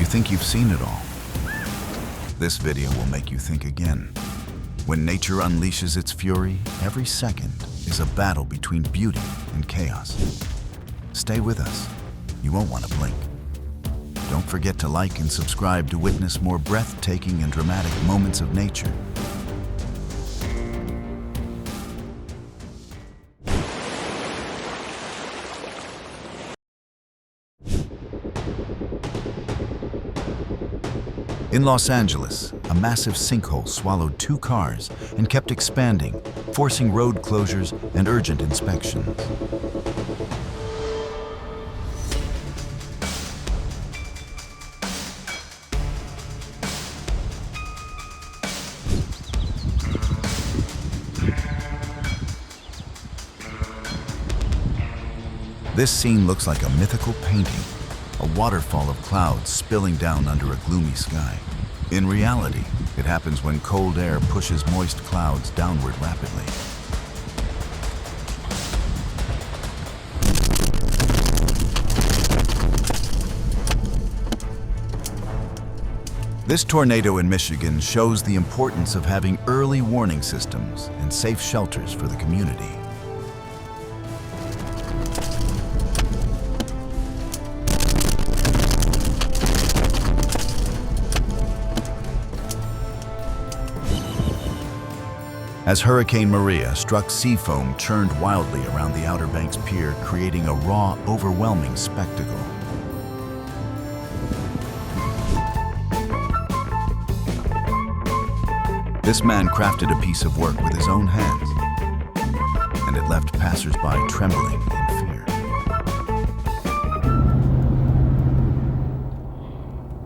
think you've seen it all. This video will make you think again. When nature unleashes its fury, every second is a battle between beauty and chaos. Stay with us. You won't want to blink. Don't forget to like and subscribe to witness more breathtaking and dramatic moments of nature. In Los Angeles, a massive sinkhole swallowed 2 cars and kept expanding, forcing road closures and urgent inspections. This scene looks like a mythical painting, a waterfall of clouds spilling down under a gloomy sky. In reality, it happens when cold air pushes moist clouds downward rapidly. This tornado in Michigan shows the importance of having early warning systems and safe shelters for the community. As Hurricane Maria struck, sea foam churned wildly around the Outer Banks Pier, creating a raw, overwhelming spectacle. This man crafted a piece of work with his own hands, and it left passers-by trembling in fear.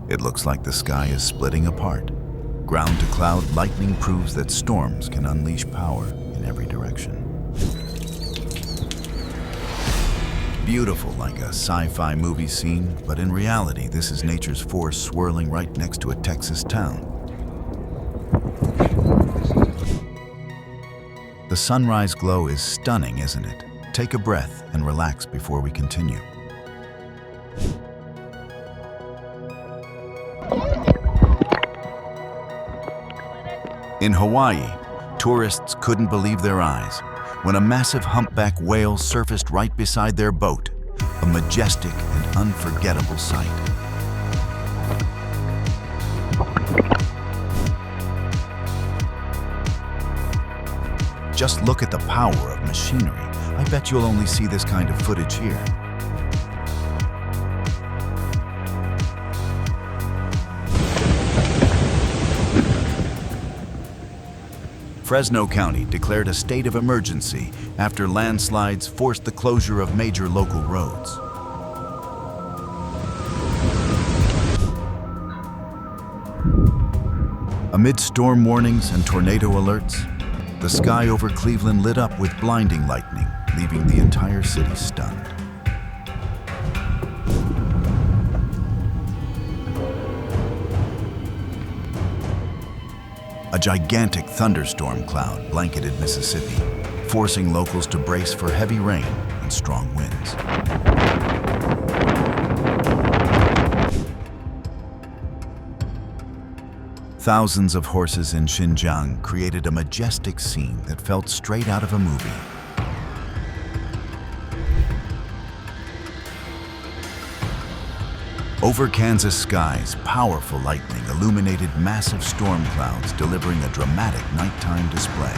It looks like the sky is splitting apart. Ground to cloud lightning proves that storms can unleash power in every direction. Beautiful like a sci-fi movie scene, but in reality, this is nature's force swirling right next to a Texas town. The sunrise glow is stunning, isn't it? Take a breath and relax before we continue. In Hawaii, tourists couldn't believe their eyes when a massive humpback whale surfaced right beside their boat, a majestic and unforgettable sight. Just look at the power of machinery. I bet you'll only see this kind of footage here. Fresno County declared a state of emergency after landslides forced the closure of major local roads. Amid storm warnings and tornado alerts, the sky over Cleveland lit up with blinding lightning, leaving the entire city stunned. A gigantic thunderstorm cloud blanketed Mississippi, forcing locals to brace for heavy rain and strong winds. Thousands of horses in Xinjiang created a majestic scene that felt straight out of a movie. Over Kansas skies, powerful lightning illuminated massive storm clouds, delivering a dramatic nighttime display.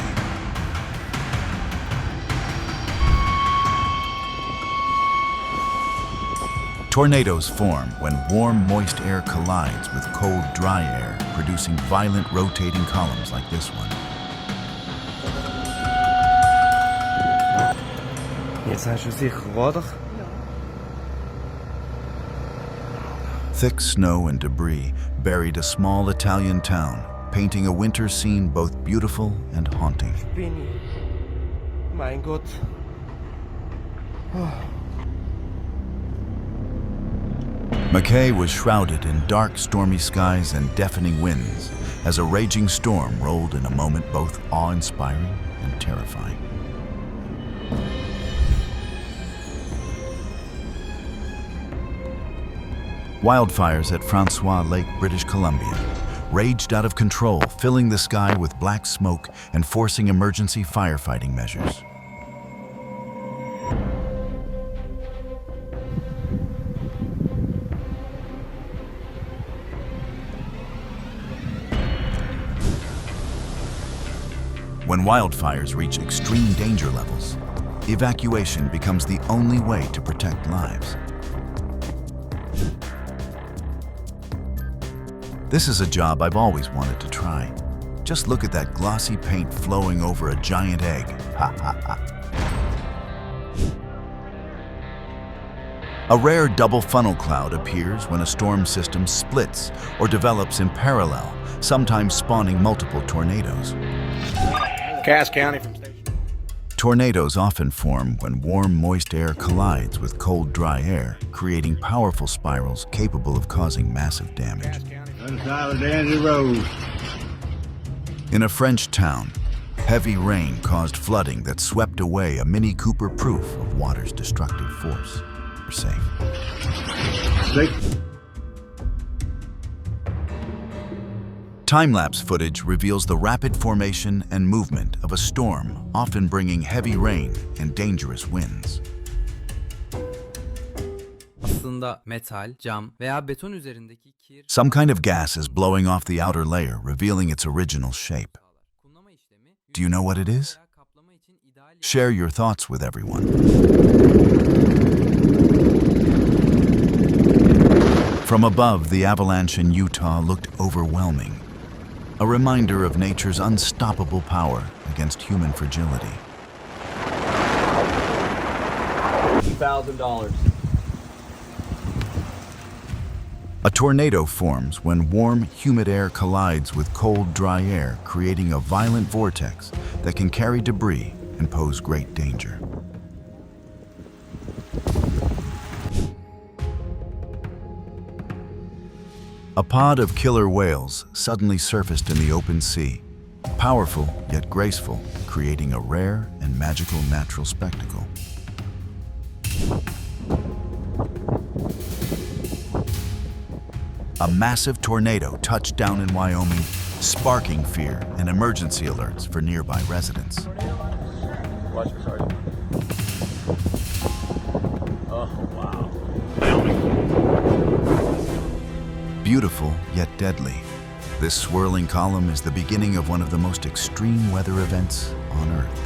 Tornadoes form when warm, moist air collides with cold, dry air, producing violent rotating columns like this one. Jetzt hast du sicher, oder? Thick snow and debris buried a small Italian town, painting a winter scene both beautiful and haunting. Bin ich. Mein Gott. McKay was shrouded in dark, stormy skies and deafening winds as a raging storm rolled in a moment both awe-inspiring and terrifying. Wildfires at Francois Lake, British Columbia, raged out of control, filling the sky with black smoke and forcing emergency firefighting measures. When wildfires reach extreme danger levels, evacuation becomes the only way to protect lives. This is a job I've always wanted to try. Just look at that glossy paint flowing over a giant egg. Ha ha ha. A rare double funnel cloud appears when a storm system splits or develops in parallel, sometimes spawning multiple tornadoes. Cass County from station. Tornadoes often form when warm, moist air collides with cold, dry air, creating powerful spirals capable of causing massive damage. In a French town, heavy rain caused flooding that swept away a Mini Cooper, proof of water's destructive force. We're safe. Time-lapse footage reveals the rapid formation and movement of a storm, often bringing heavy rain and dangerous winds. Aslında metal, cam veya beton üzerindeki kir... Some kind of gas is blowing off the outer layer, revealing its original shape. Do you know what it is? Share your thoughts with everyone. From above, the avalanche in Utah looked overwhelming, a reminder of nature's unstoppable power against human fragility. $2,000. A tornado forms when warm, humid air collides with cold, dry air, creating a violent vortex that can carry debris and pose great danger. A pod of killer whales suddenly surfaced in the open sea, powerful yet graceful, creating a rare and magical natural spectacle. A massive tornado touched down in Wyoming, sparking fear and emergency alerts for nearby residents. Watch me, Sergeant. Oh, wow. Beautiful yet deadly, this swirling column is the beginning of one of the most extreme weather events on Earth.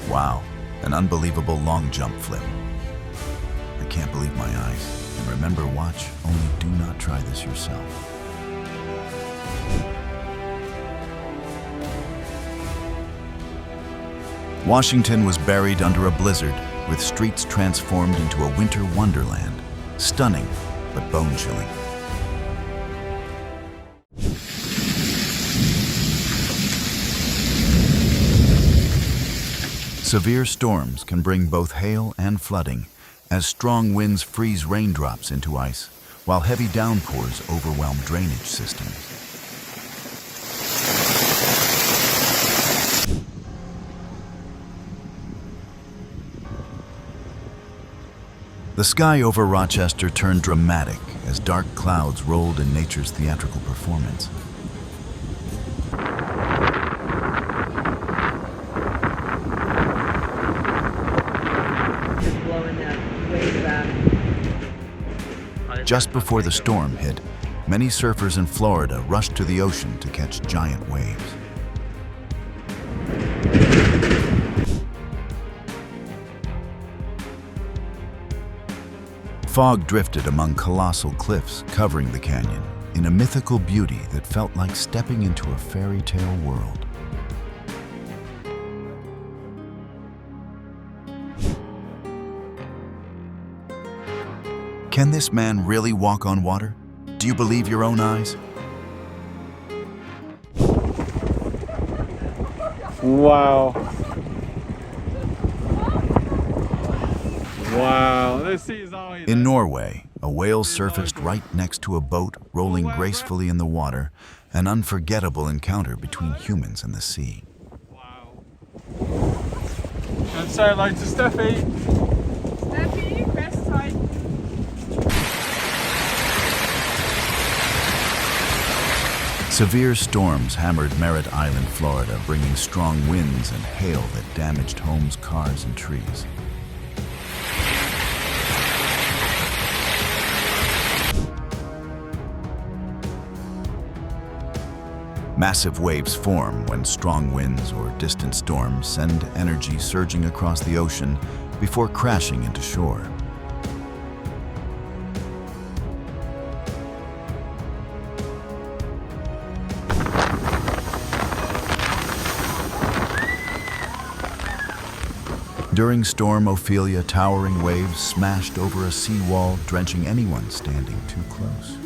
Wow, an unbelievable long jump flip. I can't believe my eyes. And remember, watch, only do not try this yourself. Washington was buried under a blizzard, with streets transformed into a winter wonderland. Stunning, but bone-chilling. Severe storms can bring both hail and flooding, as strong winds freeze raindrops into ice, while heavy downpours overwhelm drainage systems. The sky over Rochester turned dramatic as dark clouds rolled in nature's theatrical performance. Just before the storm hit, many surfers in Florida rushed to the ocean to catch giant waves. Fog drifted among colossal cliffs covering the canyon in a mythical beauty that felt like stepping into a fairy tale world. Can this man really walk on water? Do you believe your own eyes? Wow. Wow, this is always... In Norway, a whale surfaced right next to a boat rolling gracefully in the water, an unforgettable encounter between humans and the sea. Wow. And say hello to Steffi. Steffi, best side. Severe storms hammered Merritt Island, Florida, bringing strong winds and hail that damaged homes, cars, and trees. Massive waves form when strong winds or distant storms send energy surging across the ocean before crashing into shore. During Storm Ophelia, towering waves smashed over a seawall, drenching anyone standing too close.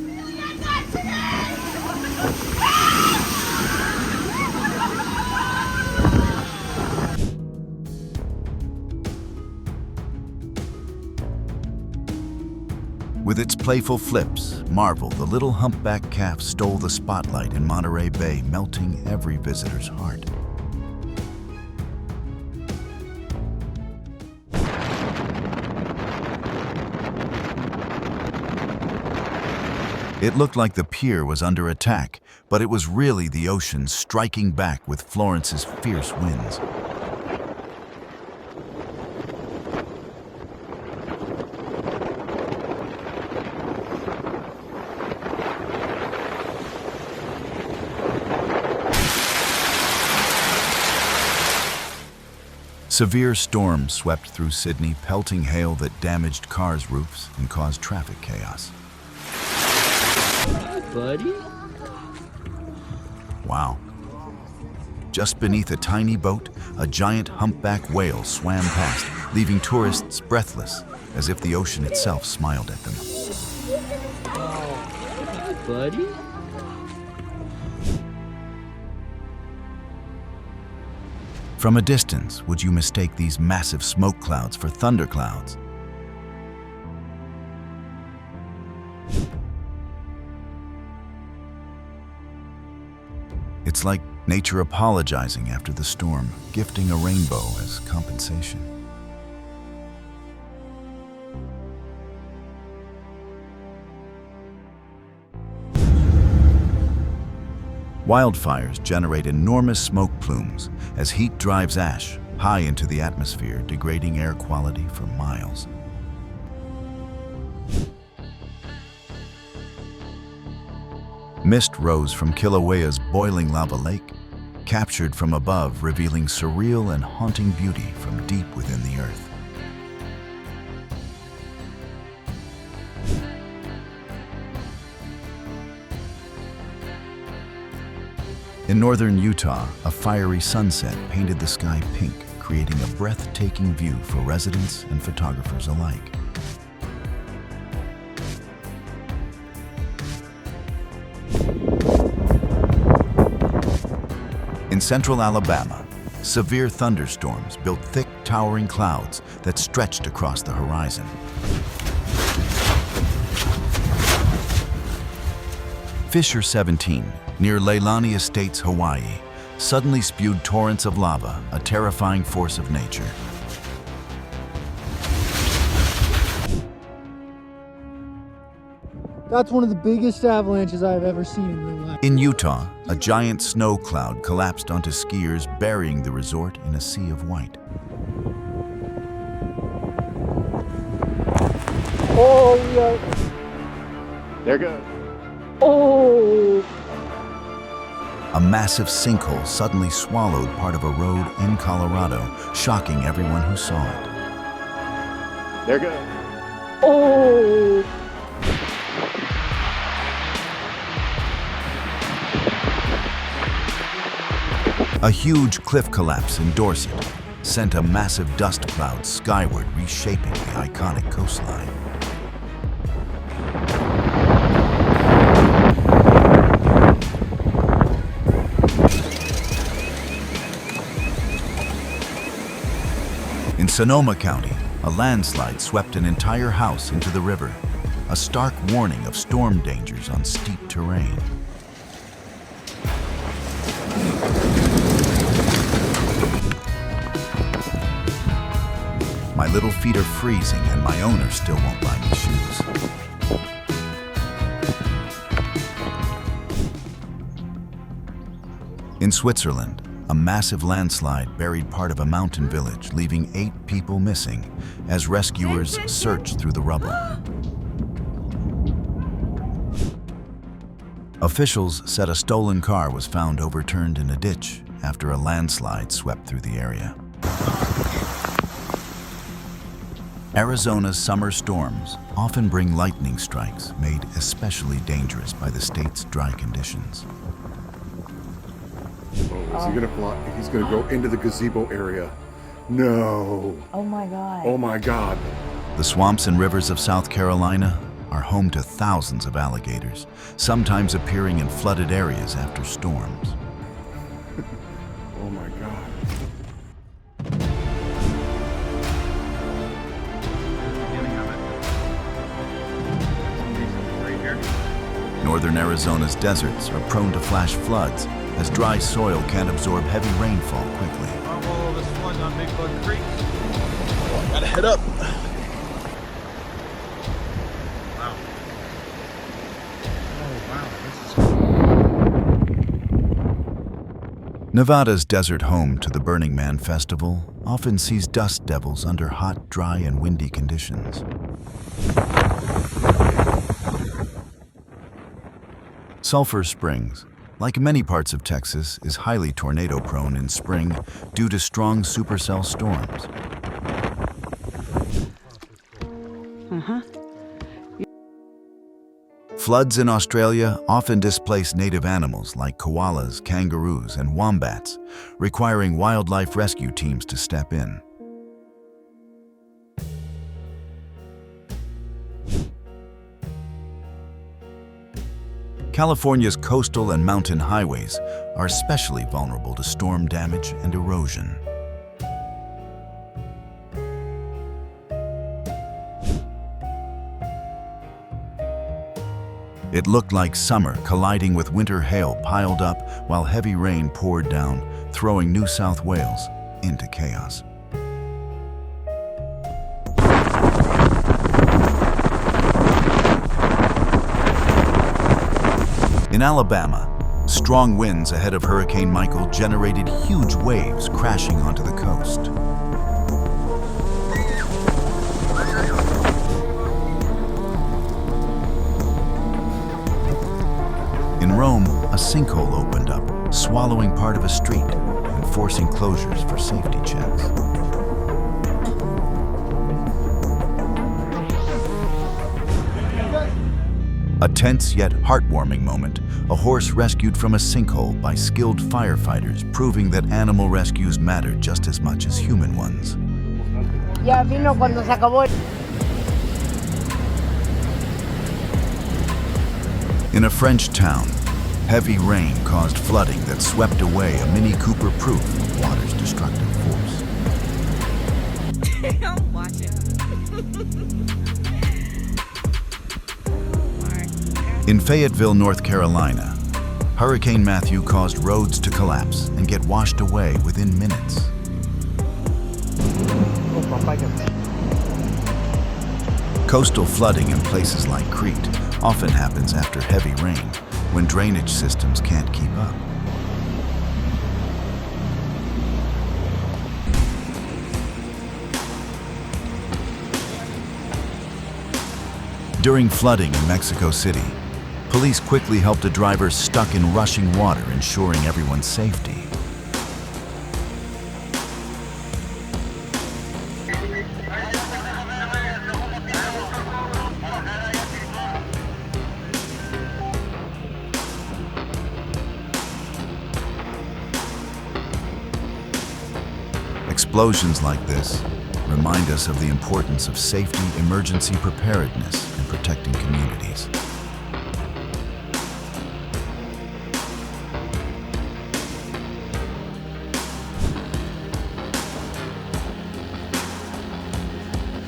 With its playful flips, Marvel, the little humpback calf, stole the spotlight in Monterey Bay, melting every visitor's heart. It looked like the pier was under attack, but it was really the ocean striking back with Florence's fierce winds. Severe storms swept through Sydney, pelting hail that damaged cars' roofs and caused traffic chaos. Buddy? Wow. Just beneath a tiny boat, a giant humpback whale swam past, leaving tourists breathless, as if the ocean itself smiled at them. Buddy? From a distance, would you mistake these massive smoke clouds for thunderclouds? It's like nature apologizing after the storm, gifting a rainbow as compensation. Wildfires generate enormous smoke plumes as heat drives ash high into the atmosphere, degrading air quality for miles. Mist rose from Kilauea's boiling lava lake, captured from above, revealing surreal and haunting beauty from deep within the earth. In northern Utah, a fiery sunset painted the sky pink, creating a breathtaking view for residents and photographers alike. In central Alabama, severe thunderstorms built thick, towering clouds that stretched across the horizon. Fissure 17, near Leilani Estates, Hawaii, suddenly spewed torrents of lava, a terrifying force of nature. That's one of the biggest avalanches I've ever seen in real life. In Utah, a giant snow cloud collapsed onto skiers, burying the resort in a sea of white. Oh, yeah. There goes. Oh! A massive sinkhole suddenly swallowed part of a road in Colorado, shocking everyone who saw it. There goes. Oh! A huge cliff collapse in Dorset sent a massive dust cloud skyward, reshaping the iconic coastline. In Sonoma County, a landslide swept an entire house into the river, a stark warning of storm dangers on steep terrain. little feet are freezing and my owner still won't buy me shoes. In Switzerland, a massive landslide buried part of a mountain village, leaving 8 people missing as rescuers search through the rubble. Officials said a stolen car was found overturned in a ditch after a landslide swept through the area. Arizona's summer storms often bring lightning strikes made especially dangerous by the state's dry conditions. Oh, is he gonna fly? He's gonna go into the gazebo area. No. Oh my God. Oh my God. The swamps and rivers of South Carolina are home to thousands of alligators, sometimes appearing in flooded areas after storms. Oh my God. Northern Arizona's deserts are prone to flash floods as dry soil can't absorb heavy rainfall quickly. Oh, this one on Big Bug Creek. I gotta head up. Wow. Nevada's desert home to the Burning Man Festival often sees dust devils under hot, dry, and windy conditions. Sulphur Springs, like many parts of Texas, is highly tornado-prone in spring due to strong supercell storms. Floods in Australia often displace native animals like koalas, kangaroos, and wombats, requiring wildlife rescue teams to step in. California's coastal and mountain highways are especially vulnerable to storm damage and erosion. It looked like summer colliding with winter hail piled up while heavy rain poured down, throwing New South Wales into chaos. In Alabama, strong winds ahead of Hurricane Michael generated huge waves crashing onto the coast. In Rome, a sinkhole opened up, swallowing part of a street and forcing closures for safety checks. A tense yet heartwarming moment, a horse rescued from a sinkhole by skilled firefighters, proving that animal rescues matter just as much as human ones. Ya vino cuando se acabó. In a French town, heavy rain caused flooding that swept away a Mini Cooper proof of water's destructive force. I'm watching. In Fayetteville, North Carolina, Hurricane Matthew caused roads to collapse and get washed away within minutes. Coastal flooding in places like Crete often happens after heavy rain, when drainage systems can't keep up. During flooding in Mexico City, police quickly helped a driver stuck in rushing water, ensuring everyone's safety. Explosions like this remind us of the importance of safety, emergency preparedness, and protecting communities.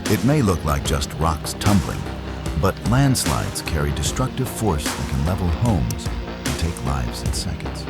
It may look like just rocks tumbling, but landslides carry destructive force that can level homes and take lives in seconds.